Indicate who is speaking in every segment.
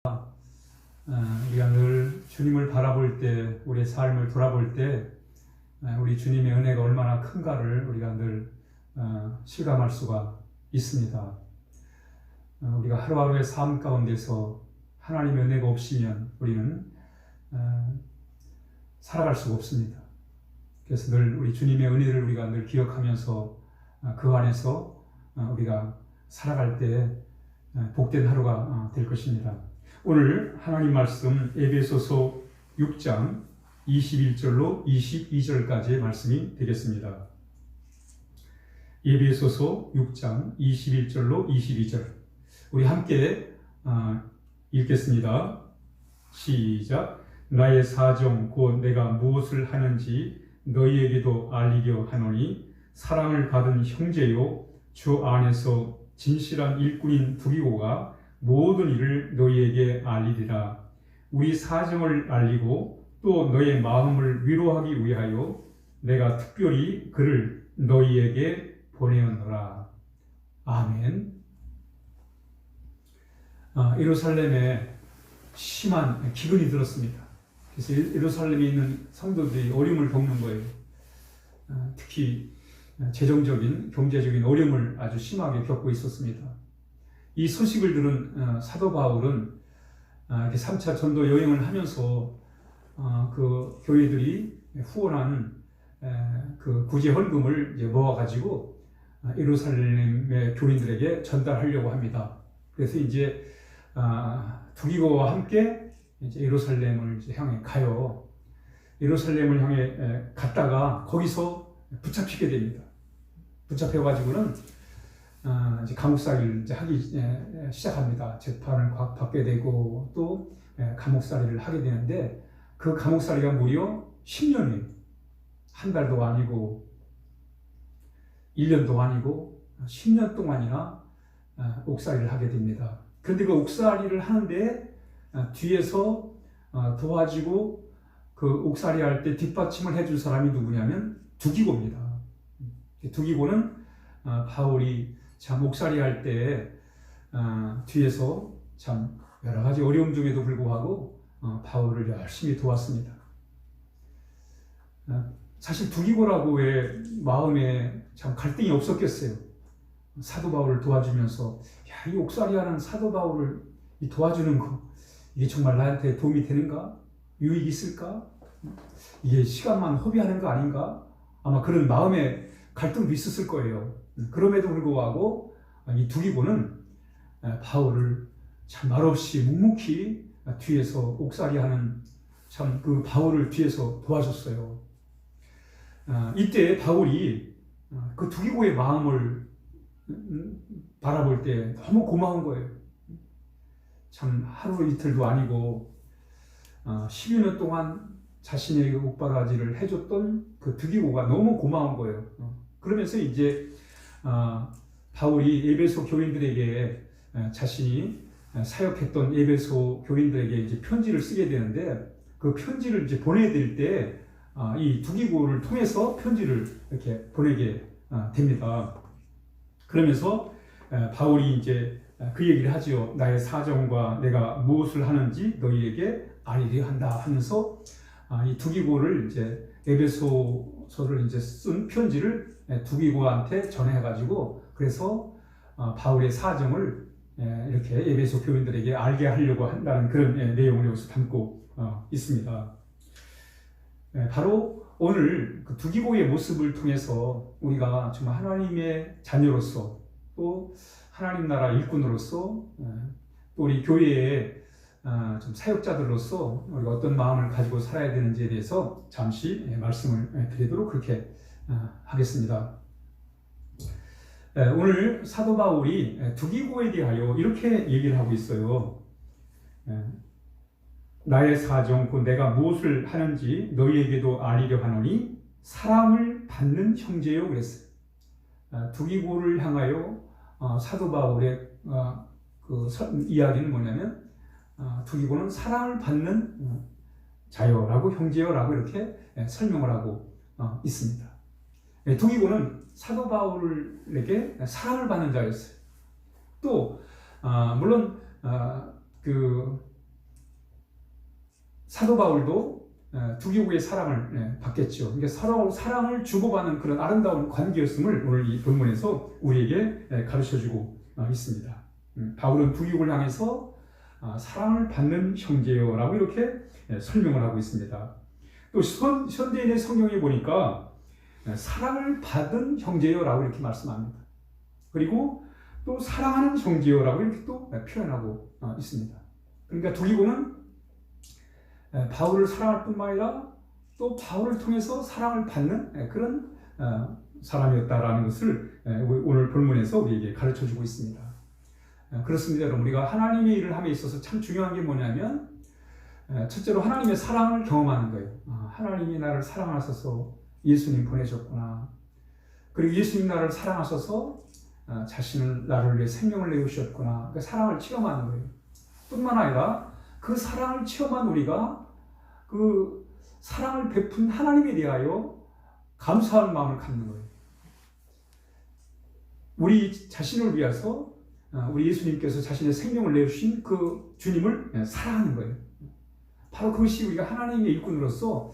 Speaker 1: 우리가 늘 주님을 바라볼 때, 우리의 삶을 돌아볼 때 우리 주님의 은혜가 얼마나 큰가를 우리가 늘 실감할 수가 있습니다. 우리가 하루하루의 삶 가운데서 하나님의 은혜가 없으면 우리는 살아갈 수가 없습니다. 그래서 늘 우리 주님의 은혜를 우리가 늘 기억하면서 그 안에서 우리가 살아갈 때 복된 하루가 될 것입니다. 오늘 하나님 말씀 에베소서 6장 21절로 22절까지의 말씀이 되겠습니다. 에베소서 6장 21절로 22절 우리 함께 읽겠습니다. 시작. 나의 사정 곧 내가 무엇을 하는지 너희에게도 알리려 하노니 사랑을 받은 형제요 주 안에서 진실한 일꾼인 두기고가 모든 일을 너희에게 알리리라. 우리 사정을 알리고 또 너의 마음을 위로하기 위하여 내가 특별히 그를 너희에게 보내었노라. 아멘. 예루살렘에 심한 기근이 들었습니다. 그래서 예루살렘에 있는 성도들이 어려움을 겪는 거예요. 특히 재정적인, 경제적인 어려움을 아주 심하게 겪고 있었습니다. 이 소식을 들은 사도 바울은 3차 전도 여행을 하면서 그 교회들이 후원한 그 구제 헌금을 이제 모아가지고 예루살렘의 교인들에게 전달하려고 합니다. 그래서 이제 두기고와 함께 이제 예루살렘을 이제 향해 가요. 예루살렘을 향해 갔다가 거기서 붙잡히게 됩니다. 붙잡혀가지고는 이제 감옥살이를 이제 하기 시작합니다. 재판을 받게 되고 또 감옥살이를 하게 되는데 그 감옥살이가 무려 10년이에요. 한 달도 아니고 1년도 아니고 10년 동안이나 옥살이를 하게 됩니다. 그런데 그 옥살이를 하는데 뒤에서 도와주고 그 옥살이 할 때 뒷받침을 해줄 사람이 누구냐면 두기고입니다. 두기고는 바울이 참 옥살이 할 때 뒤에서 참 여러 가지 어려움 중에도 불구하고 바울을 열심히 도왔습니다. 사실 두기고라고의 마음에 참 갈등이 없었겠어요. 사도 바울을 도와주면서 이 옥살이 하는 사도 바울을 도와주는 거 이게 정말 나한테 도움이 되는가? 유익이 있을까? 이게 시간만 허비하는 거 아닌가? 아마 그런 마음의 갈등도 있었을 거예요. 그럼에도 불구하고 이 두기고는 바울을 참 말없이 묵묵히 뒤에서 옥살이하는 참 그 바울을 뒤에서 도와줬어요. 이때 바울이 그 두기고의 마음을 바라볼 때 너무 고마운 거예요. 참 하루 이틀도 아니고 10여 년 동안 자신에게 옥바라지를 해줬던 그 두기고가 너무 고마운 거예요. 그러면서 이제 바울이 에베소 교인들에게 자신이 사역했던 에베소 교인들에게 이제 편지를 쓰게 되는데 그 편지를 이제 보내야 될 때 이 두기고를 통해서 편지를 이렇게 보내게 됩니다. 그러면서 바울이 이제 그 얘기를 하지요. 나의 사정과 내가 무엇을 하는지 너희에게 알리려 한다 하면서 이 두기고를 이제 에베소서를 이제 쓴 편지를 두기고한테 전해가지고 그래서 바울의 사정을 이렇게 에베소 교인들에게 알게 하려고 한다는 그런 내용을 여기서 담고 있습니다. 바로 오늘 그 두기고의 모습을 통해서 우리가 정말 하나님의 자녀로서 또 하나님 나라 일꾼으로서 또 우리 교회의 좀 사역자들로서 우리가 어떤 마음을 가지고 살아야 되는지에 대해서 잠시 말씀을 드리도록 그렇게 하겠습니다. 오늘 사도 바울이 두기고에 대하여 이렇게 얘기를 하고 있어요. 나의 사정 곧 내가 무엇을 하는지 너희에게도 알리려 하노니 사랑을 받는 형제요 그랬어요. 두기고를 향하여 사도 바울의 그 이야기는 뭐냐면 두기고는 사랑을 받는 자요라고 형제요라고 이렇게 설명을 하고 있습니다. 두기고는 사도 바울에게 사랑을 받는 자였어요. 또 물론 그 사도 바울도 두기고의 사랑을 받겠죠. 그러니까 서로 사랑을 주고받는 그런 아름다운 관계였음을 오늘 이 본문에서 우리에게 가르쳐주고 있습니다. 바울은 두기고를 향해서 사랑을 받는 형제요라고 이렇게 설명을 하고 있습니다. 또 현대인의 성경에 보니까 사랑을 받은 형제요라고 이렇게 말씀합니다. 그리고 또 사랑하는 형제요라고 이렇게 또 표현하고 있습니다. 그러니까 두기고는 바울을 사랑할 뿐만 아니라 또 바울을 통해서 사랑을 받는 그런 사람이었다라는 것을 오늘 본문에서 우리에게 가르쳐주고 있습니다. 그렇습니다, 여러분. 우리가 하나님의 일을 함에 있어서 참 중요한 게 뭐냐면 첫째로 하나님의 사랑을 경험하는 거예요. 하나님이 나를 사랑하셔서 예수님 보내셨구나. 그리고 예수님 나를 사랑하셔서 자신을 나를 위해 생명을 내주셨구나. 그 사랑을 체험하는 거예요. 뿐만 아니라 그 사랑을 체험한 우리가 그 사랑을 베푼 하나님에 대하여 감사하는 마음을 갖는 거예요. 우리 자신을 위해서 우리 예수님께서 자신의 생명을 내주신 그 주님을 사랑하는 거예요. 바로 그것이 우리가 하나님의 일꾼으로서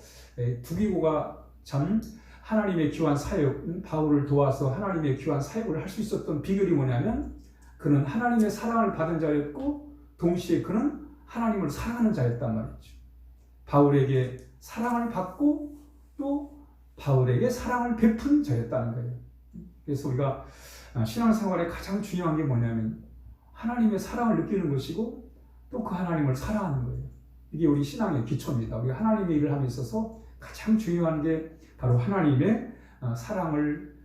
Speaker 1: 두기고가 참 하나님의 귀한 사역, 바울을 도와서 하나님의 귀한 사역을 할 수 있었던 비결이 뭐냐면 그는 하나님의 사랑을 받은 자였고 동시에 그는 하나님을 사랑하는 자였단 말이죠. 바울에게 사랑을 받고 또 바울에게 사랑을 베푼 자였다는 거예요. 그래서 우리가 신앙생활에 가장 중요한 게 뭐냐면 하나님의 사랑을 느끼는 것이고 또 그 하나님을 사랑하는 거예요. 이게 우리 신앙의 기초입니다. 우리가 하나님의 일을 함에 있어서 가장 중요한 게 바로 하나님의 사랑을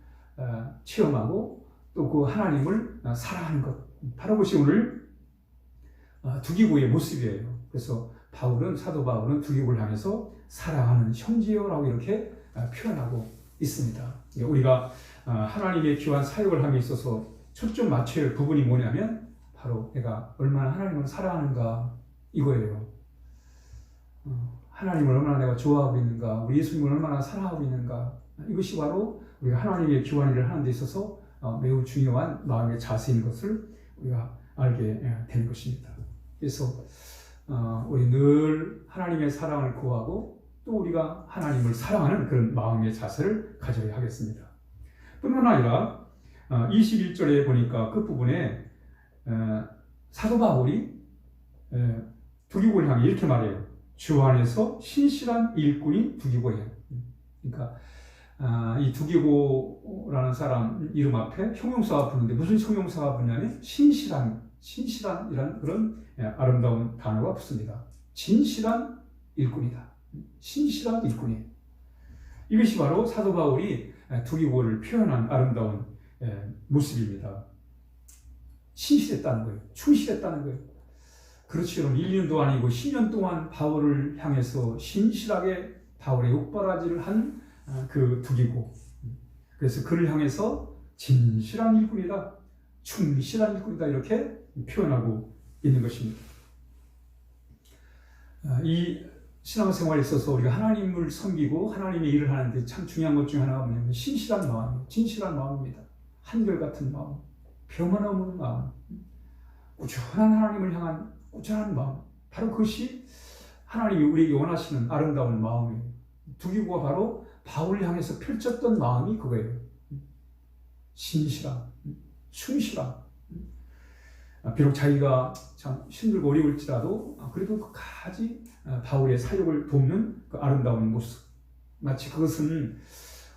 Speaker 1: 체험하고 또 그 하나님을 사랑하는 것. 바로 그것이 오늘 두기고의 모습이에요. 그래서 사도 바울은 두기고를 향해서 사랑하는 형제요라고 이렇게 표현하고 있습니다. 우리가 하나님의 귀한 사역을 함에 있어서 초점 맞춰야 할 부분이 뭐냐면 바로 내가 얼마나 하나님을 사랑하는가 이거예요. 하나님을 얼마나 내가 좋아하고 있는가, 우리 예수님을 얼마나 사랑하고 있는가, 이것이 바로 우리가 하나님의 귀한 일을 하는 데 있어서 매우 중요한 마음의 자세인 것을 우리가 알게 되는 것입니다. 그래서 우리 늘 하나님의 사랑을 구하고 또 우리가 하나님을 사랑하는 그런 마음의 자세를 가져야 하겠습니다. 뿐만 아니라 21절에 보니까 끝부분에 사도 바울이 두기고를 향해 이렇게 말해요. 주 안에서 신실한 일꾼이 두기고예요. 그러니까 이 두기고라는 사람 이름 앞에 형용사가 붙는데 무슨 형용사가 붙냐면 신실한이라는 그런 아름다운 단어가 붙습니다. 진실한 일꾼이다. 신실한 일꾼이에요. 이것이 바로 사도 바울이 두기고를 표현한 아름다운 모습입니다. 신실했다는 거예요. 충실했다는 거예요. 그렇지, 여러분. 1년도 아니고 10년 동안 바울을 향해서 신실하게 바울의 욕바라지를 한 그 두기고. 그래서 그를 향해서 진실한 일꾼이다, 충실한 일꾼이다 이렇게 표현하고 있는 것입니다. 이 신앙생활에 있어서 우리가 하나님을 섬기고 하나님의 일을 하는데 참 중요한 것 중에 하나가 뭐냐면 신실한 마음이에요. 진실한 마음입니다. 한결같은 마음, 변함없는 마음, 꾸준한 하나님을 향한 꾸준한 마음, 바로 그것이 하나님이 우리에게 원하시는 아름다운 마음이에요. 두기고가 바로 바울을 향해서 펼쳤던 마음이 그거예요. 신실함, 충실함. 비록 자기가 참 힘들고 어려울지라도 그래도 끝까지 바울의 사역을 돕는 그 아름다운 모습. 마치 그것은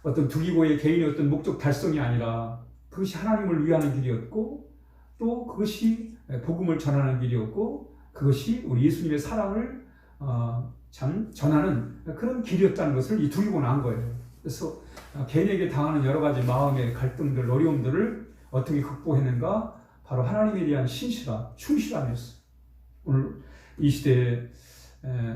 Speaker 1: 어떤 두기고의 개인의 어떤 목적 달성이 아니라 그것이 하나님을 위하는 길이었고 또 그것이 복음을 전하는 길이었고 그것이 우리 예수님의 사랑을 참 전하는 그런 길이었다는 것을 이 두기고는 안 거예요. 그래서 개인에게 당하는 여러 가지 마음의 갈등들, 어려움들을 어떻게 극복했는가? 바로 하나님에 대한 신실함, 충실함이었어요. 오늘 이 시대에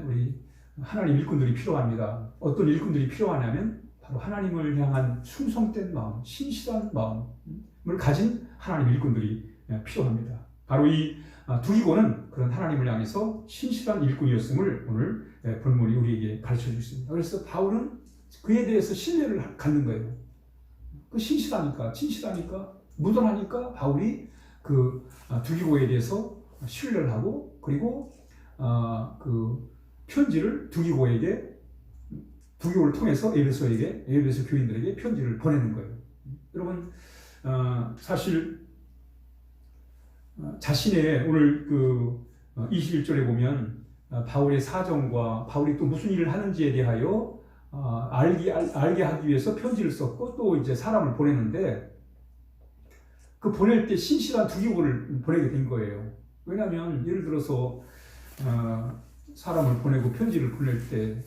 Speaker 1: 우리 하나님 일꾼들이 필요합니다. 어떤 일꾼들이 필요하냐면 바로 하나님을 향한 충성된 마음, 신실한 마음을 가진 하나님 일꾼들이 필요합니다. 바로 이 두기고는 그런 하나님을 향해서 신실한 일꾼이었음을 오늘 본문이 우리에게 가르쳐주고 있습니다. 그래서 바울은 그에 대해서 신뢰를 갖는 거예요. 그 신실하니까, 진실하니까, 무던하니까 바울이 그 두기고에 대해서 신뢰를 하고 그리고 그 편지를 두기고를 통해서 에베소 교인들에게 편지를 보내는 거예요. 여러분, 사실 자신의 오늘 21절에 보면 바울의 사정과 바울이 또 무슨 일을 하는지에 대하여 알게 하기 위해서 편지를 썼고 또 이제 사람을 보내는데 그 보낼 때 신실한 두기고를 보내게 된 거예요. 왜냐하면 예를 들어서 사람을 보내고 편지를 보낼 때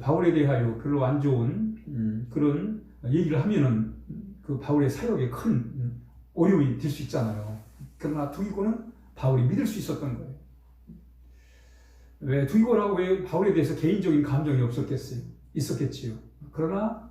Speaker 1: 바울에 대하여 별로 안 좋은 그런 얘기를 하면은 그 바울의 사역에 큰 어려움이 될 수 있잖아요. 그러나 두기고는 바울이 믿을 수 있었던 거예요. 왜 두기고라고 왜 바울에 대해서 개인적인 감정이 없었겠어요? 있었겠지요. 그러나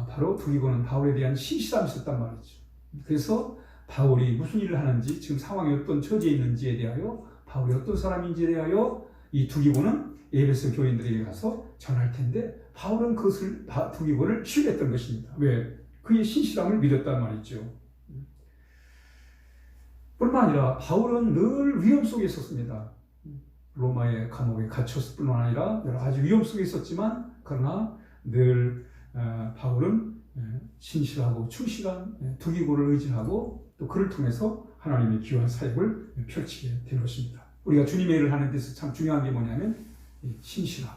Speaker 1: 바로 두기고는 바울에 대한 신실함이 있었단 말이죠. 그래서 바울이 무슨 일을 하는지, 지금 상황이 어떤 처지에 있는지에 대하여, 바울이 어떤 사람인지에 대하여 이 두기고는 에베소 교인들에게 가서 전할 텐데 바울은 그것을 두기고를 신뢰했던 것입니다. 왜? 그의 신실함을 믿었단 말이죠. 뿐만 아니라 바울은 늘 위험 속에 있었습니다. 로마의 감옥에 갇혔을 뿐만 아니라 여러 가지 위험 속에 있었지만 그러나 늘 바울은 신실하고 충실한 두기고를 의지하고 또 그를 통해서 하나님의 귀한 사역을 펼치게 된 것입니다. 우리가 주님의 일을 하는 데서 참 중요한 게 뭐냐면 신실함,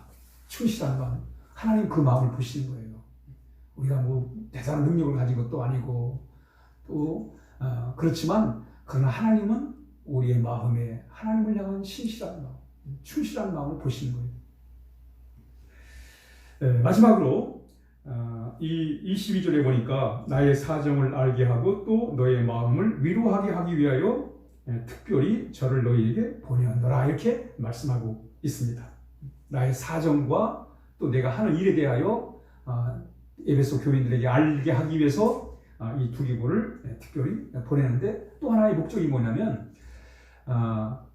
Speaker 1: 충실한 마음, 하나님 그 마음을 보시는 거예요. 우리가 뭐 대단한 능력을 가진 것도 아니고 또 그렇지만 그러나 하나님은 우리의 마음에 하나님을 향한 신실한 마음, 충실한 마음을 보시는 거예요. 마지막으로 이 22절에 보니까 나의 사정을 알게 하고 또 너의 마음을 위로하게 하기 위하여 특별히 저를 너희에게 보내었노라 이렇게 말씀하고 있습니다. 나의 사정과 또 내가 하는 일에 대하여 에베소 교인들에게 알게 하기 위해서 이 두기고를 특별히 보내는데 또 하나의 목적이 뭐냐면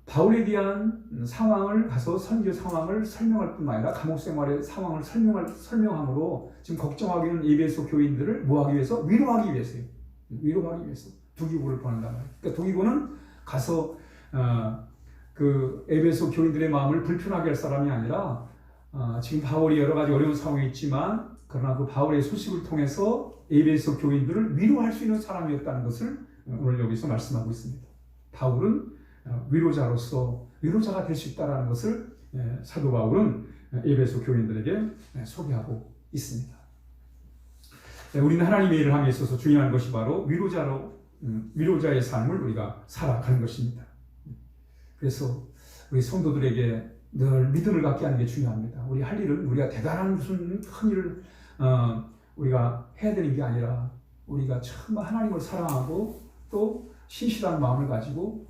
Speaker 1: 바울에 대한 상황을 가서 선교 상황을 설명할 뿐만 아니라 감옥 생활의 상황을 설명함으로 지금 걱정하고 있는 에베소 교인들을 뭐하기 위해서? 위로하기 위해서요. 위로하기 위해서 두기고를 보낸단 말이에요. 그러니까 두기고는 가서 그 에베소 교인들의 마음을 불편하게 할 사람이 아니라 지금 바울이 여러 가지 어려운 상황이 있지만 그러나 그 바울의 소식을 통해서 에베소 교인들을 위로할 수 있는 사람이었다는 것을 오늘 여기서 말씀하고 있습니다. 바울은 위로자로서 위로자가 될 수 있다는 것을 사도 바울은 에베소 교인들에게 소개하고 있습니다. 우리는 하나님의 일을 함에 있어서 중요한 것이 바로 위로자의 삶을 우리가 살아가는 것입니다. 그래서 우리 성도들에게 늘 믿음을 갖게 하는 게 중요합니다. 우리 할 일은 우리가 대단한 무슨 큰 일을 우리가 해야 되는 게 아니라 우리가 정말 하나님을 사랑하고 또 신실한 마음을 가지고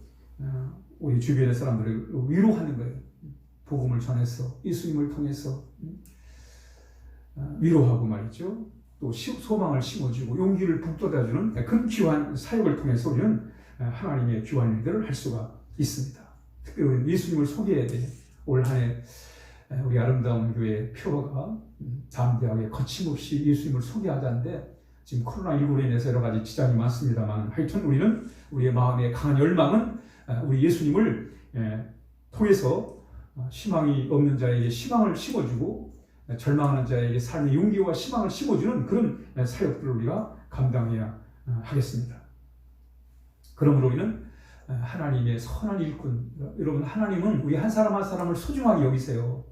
Speaker 1: 우리 주변의 사람들을 위로하는 거예요. 복음을 전해서 예수님을 통해서 위로하고 말이죠. 또 소망을 심어주고 용기를 북돋아주는 그런 귀한 사역을 통해서 우리는 하나님의 귀한 일들을 할 수가 있습니다. 특별히 우리는 예수님을 소개해야 돼요. 올 한 해 우리 아름다운 교회 표어가 담대하게 거침없이 예수님을 소개하자는데 지금 코로나19로 인해서 여러 가지 지장이 많습니다만 하여튼 우리는 우리의 마음의 강한 열망은 우리 예수님을 통해서 희망이 없는 자에게 희망을 심어주고 절망하는 자에게 삶의 용기와 희망을 심어주는 그런 사역들을 우리가 감당해야 하겠습니다. 그러므로 우리는 하나님의 선한 일꾼, 여러분 하나님은 우리 한 사람 한 사람을 소중하게 여기세요.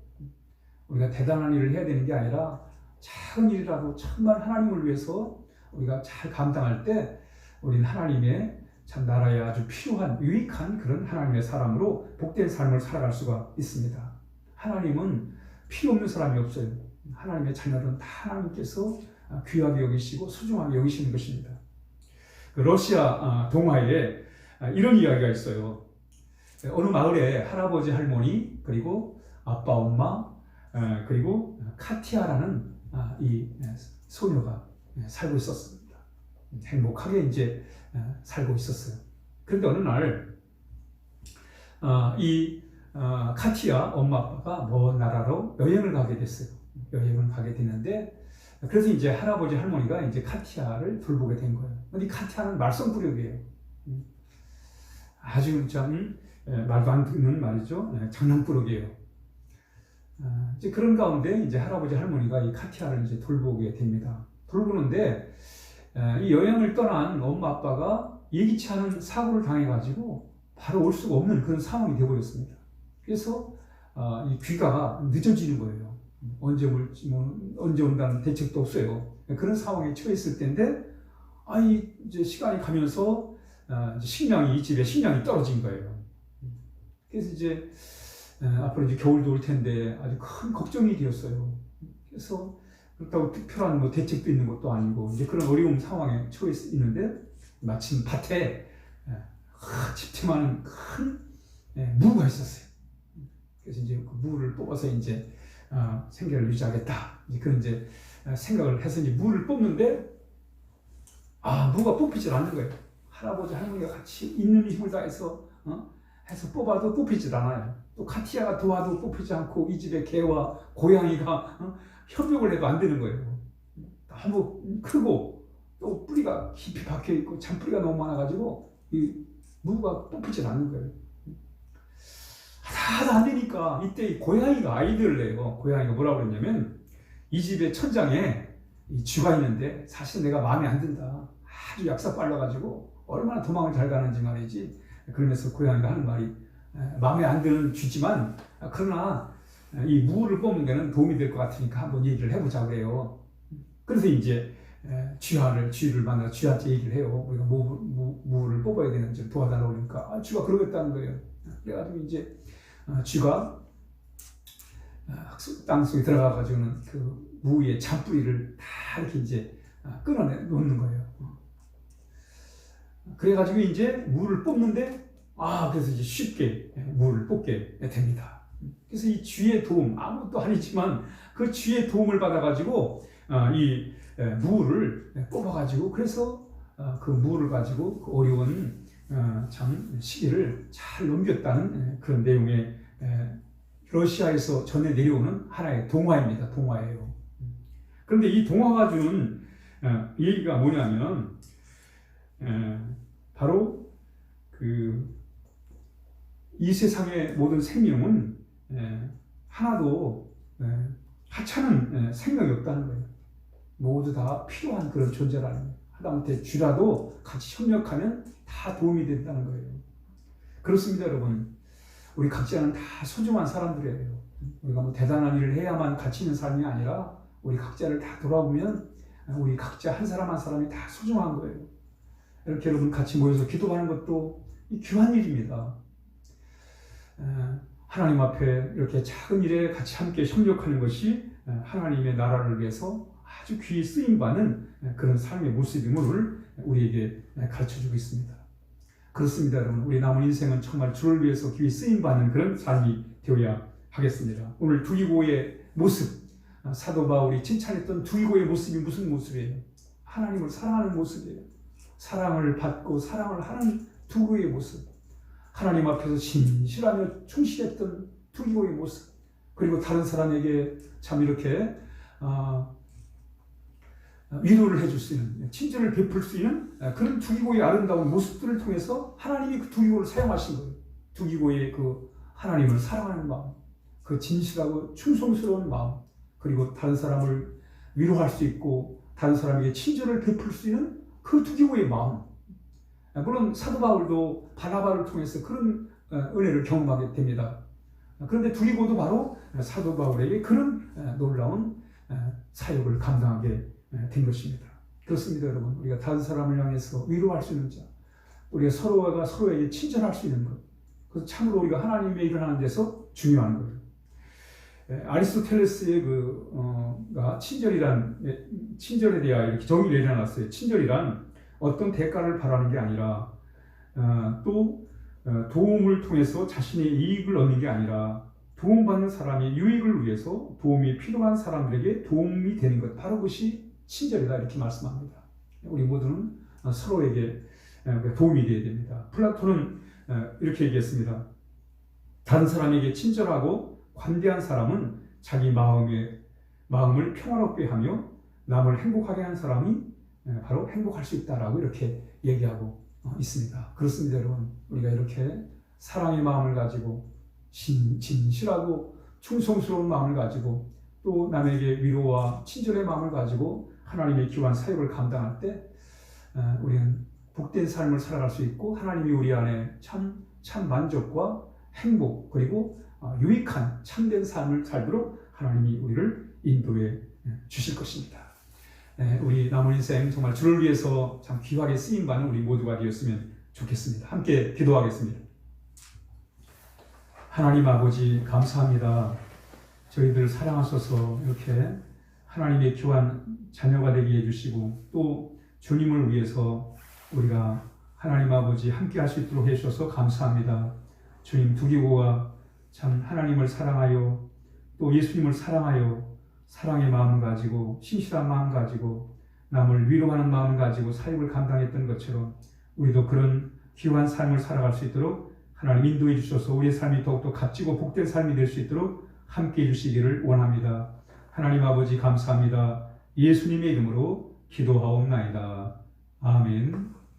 Speaker 1: 우리가 대단한 일을 해야 되는 게 아니라 작은 일이라도 정말 하나님을 위해서 우리가 잘 감당할 때 우리는 하나님의 참 나라에 아주 필요한 유익한 그런 하나님의 사람으로 복된 삶을 살아갈 수가 있습니다. 하나님은 필요 없는 사람이 없어요. 하나님의 자녀들은 다 하나님께서 귀하게 여기시고 소중하게 여기시는 것입니다. 러시아 동화에 이런 이야기가 있어요. 어느 마을에 할아버지 할머니 그리고 아빠 엄마 그리고 카티아라는 이 소녀가 살고 있었습니다. 행복하게 이제 살고 있었어요. 그런데 어느 날 이 카티아 엄마 아빠가 먼 나라로 여행을 가게 됐어요. 여행을 가게 됐는데 그래서 이제 할아버지 할머니가 이제 카티아를 돌보게 된 거예요. 근데 카티아는 말썽꾸러기예요. 아주 참 말도 안 듣는 말이죠. 장난꾸러기예요. 이제 그런 가운데 이제 할아버지 할머니가 이 카티아를 이제 돌보게 됩니다. 돌보는데 이 여행을 떠난 엄마 아빠가 예기치 않은 사고를 당해가지고 바로 올 수가 없는 그런 상황이 되어버렸습니다. 그래서 이 귀가가 늦어지는 거예요. 언제 올지 언제 온다는 대책도 없어요. 그런 상황에 처했을 때인데 이제 시간이 가면서 이 집에 식량이 떨어진 거예요. 그래서 이제 앞으로 이제 겨울도 올 텐데 아주 큰 걱정이 되었어요. 그래서 그렇다고 특별한 뭐 대책도 있는 것도 아니고 이제 그런 어려운 상황에 처해 있는데 마침 밭에 집채만한 큰 무가 있었어요. 그래서 이제 그 무를 뽑아서 이제 생계를 유지하겠다. 이제 그런 이제 생각을 해서 이제 무를 뽑는데 무가 뽑히질 않는 거예요. 할아버지 할머니가 같이 있는 힘을 다해서 해서 뽑아도 뽑히질 않아요. 또 카티아가 도와도 뽑히지 않고 이 집의 개와 고양이가 협력을 해도 안 되는 거예요. 너무 크고 또 뿌리가 깊이 박혀 있고 잔뿌리가 너무 많아가지고 이 무가 뽑히질 않는 거예요. 하나도 안 되니까 이때 이 고양이가 아이디어를 내요. 고양이가 뭐라고 그랬냐면 이 집의 천장에 이 쥐가 있는데 사실 내가 마음에 안 든다. 아주 약사 빨라가지고 얼마나 도망을 잘 가는지 말이지. 그러면서 고양이가 하는 말이 마음에 안 드는 쥐지만 그러나 이 무를 뽑는 데는 도움이 될 것 같으니까 한번 얘기를 해보자 그래요. 그래서 이제 쥐를 만나 쥐한테 얘기를 해요. 우리가 무를 뽑아야 되는지 도와달라고 그러니까 쥐가 그러겠다는 거예요. 그래가지고 이제 쥐가 땅속에 들어가가지고는 그 무의 잔뿌리를 다 이렇게 이제 끊어내 놓는 거예요. 그래가지고 이제 무를 뽑는데 그래서 이제 쉽게 무를 뽑게 됩니다. 그래서 이 쥐의 도움, 아무것도 아니지만 그 쥐의 도움을 받아가지고 이 무를 뽑아가지고 그래서 그 무를 가지고 그 어려운 참 시기를 잘 넘겼다는 그런 내용의 러시아에서 전해 내려오는 하나의 동화입니다. 동화예요. 그런데 이 동화가 주는 얘기가 뭐냐면 바로 이 세상의 모든 생명은 하나도 하찮은 생명이 없다는 거예요. 모두 다 필요한 그런 존재라는 거예요. 하다못해 쥐라도 같이 협력하면 다 도움이 된다는 거예요. 그렇습니다, 여러분. 우리 각자는 다 소중한 사람들이에요. 우리가 뭐 대단한 일을 해야만 가치 있는 삶이 아니라 우리 각자를 다 돌아보면 우리 각자 한 사람 한 사람이 다 소중한 거예요. 이렇게 여러분 같이 모여서 기도하는 것도 귀한 일입니다. 하나님 앞에 이렇게 작은 일에 같이 함께 협력하는 것이 하나님의 나라를 위해서 아주 귀히 쓰임받는 그런 삶의 모습임을 우리에게 가르쳐주고 있습니다. 그렇습니다, 여러분. 우리 남은 인생은 정말 주를 위해서 귀히 쓰임받는 그런 삶이 되어야 하겠습니다. 오늘 두기고의 모습, 사도 바울이 칭찬했던 두기고의 모습이 무슨 모습이에요? 하나님을 사랑하는 모습이에요. 사랑을 받고 사랑을 하는 두기고의 모습, 하나님 앞에서 진실하며 충실했던 두기고의 모습, 그리고 다른 사람에게 참 이렇게 위로를 해줄 수 있는, 친절을 베풀 수 있는 그런 두기고의 아름다운 모습들을 통해서 하나님이 그 두기고를 사용하신 거예요. 두기고의 그 하나님을 사랑하는 마음, 그 진실하고 충성스러운 마음, 그리고 다른 사람을 위로할 수 있고 다른 사람에게 친절을 베풀 수 있는 그 두기고의 마음. 물론 사도 바울도 바나바를 통해서 그런 은혜를 경험하게 됩니다. 그런데 두기고도 바로 사도 바울에게 그런 놀라운 사역을 감당하게 된 것입니다. 그렇습니다, 여러분. 우리가 다른 사람을 향해서 위로할 수 있는 자, 우리가 서로가 서로에게 친절할 수 있는 것, 그래서 참으로 우리가 하나님의 일을 하는 데서 중요한 거예요. 아리스토텔레스의 친절에 대하여 이렇게 정의를 내려놨어요. 친절이란 어떤 대가를 바라는 게 아니라 또 도움을 통해서 자신의 이익을 얻는 게 아니라 도움받는 사람의 유익을 위해서 도움이 필요한 사람들에게 도움이 되는 것, 바로 그것이 친절이다, 이렇게 말씀합니다. 우리 모두는 서로에게 도움이 되어야 됩니다. 플라톤은 이렇게 얘기했습니다. 다른 사람에게 친절하고 관대한 사람은 자기 마음을 평화롭게 하며 남을 행복하게 한 사람이 바로 행복할 수 있다라고 이렇게 얘기하고 있습니다. 그렇습니다, 여러분. 우리가 이렇게 사랑의 마음을 가지고 진실하고 충성스러운 마음을 가지고 또 남에게 위로와 친절의 마음을 가지고 하나님의 귀한 사역을 감당할 때 우리는 복된 삶을 살아갈 수 있고 하나님이 우리 안에 참 만족과 행복 그리고 유익한 참된 삶을 살도록 하나님이 우리를 인도해 주실 것입니다. 우리 남은 인생 정말 주를 위해서 참 귀하게 쓰임받는 우리 모두가 되었으면 좋겠습니다. 함께 기도하겠습니다. 하나님 아버지 감사합니다. 저희들 사랑하셔서 이렇게 하나님의 귀한 자녀가 되게 해주시고 또 주님을 위해서 우리가 하나님 아버지 함께 할 수 있도록 해주셔서 감사합니다. 주님 두기고가 참 하나님을 사랑하여 또 예수님을 사랑하여 사랑의 마음을 가지고 신실한 마음 가지고 남을 위로하는 마음을 가지고 사역을 감당했던 것처럼 우리도 그런 귀한 삶을 살아갈 수 있도록 하나님 인도해 주셔서 우리의 삶이 더욱더 값지고 복된 삶이 될 수 있도록 함께 해주시기를 원합니다. 하나님 아버지 감사합니다. 예수님의 이름으로 기도하옵나이다. 아멘.